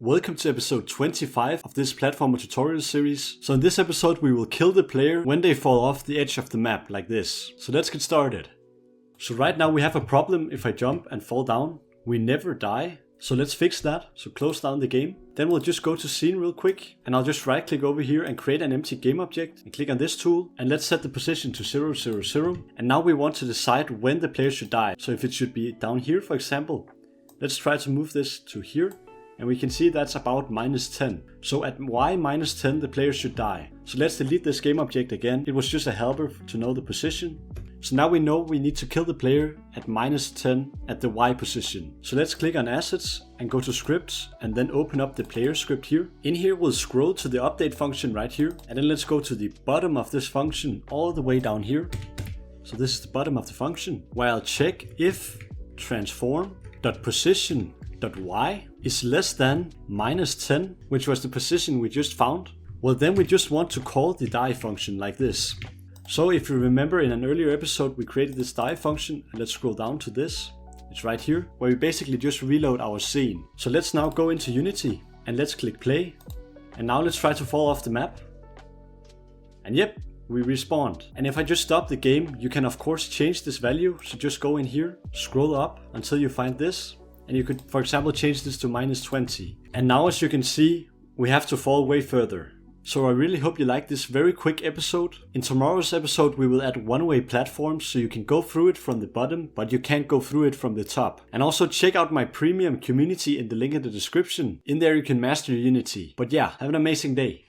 Welcome to episode 25 of this platformer tutorial series. So in this episode we will kill the player when they fall off the edge of the map like this. So let's get started. So right now we have a problem. If I jump and fall down, we never die. So let's fix that. So close down the game. Then we'll just go to scene real quick and I'll just right click over here and create an empty game object and click on this tool and let's set the position to 0, 0, 0. And now we want to decide when the player should die. So if it should be down here, for example, let's try to move this to here. And we can see that's about -10. So at y -10 the player should die. So let's delete this game object again. It was just a helper to know the position. So now we know we need to kill the player at -10 at the y position. So let's click on assets and go to scripts and then open up the player script here. In here we'll scroll to the update function right here. And then let's go to the bottom of this function all the way down here. So this is the bottom of the function where I'll check if transform.position.y is less than -10, which was the position we just found. Well, then we just want to call the die function like this. So if you remember in an earlier episode we created this die function, and let's scroll down to this. It's right here, where we basically just reload our scene. So let's now go into Unity and let's click play. And now let's try to fall off the map. And yep, we respawned. And if I just stop the game, you can of course change this value. So just go in here, scroll up until you find this. And you could, for example, change this to -20. And now as you can see, we have to fall way further. So I really hope you like this very quick episode. In tomorrow's episode we will add one-way platforms so you can go through it from the bottom, but you can't go through it from the top. And also check out my premium community in the link in the description. In there you can master Unity. But yeah, have an amazing day.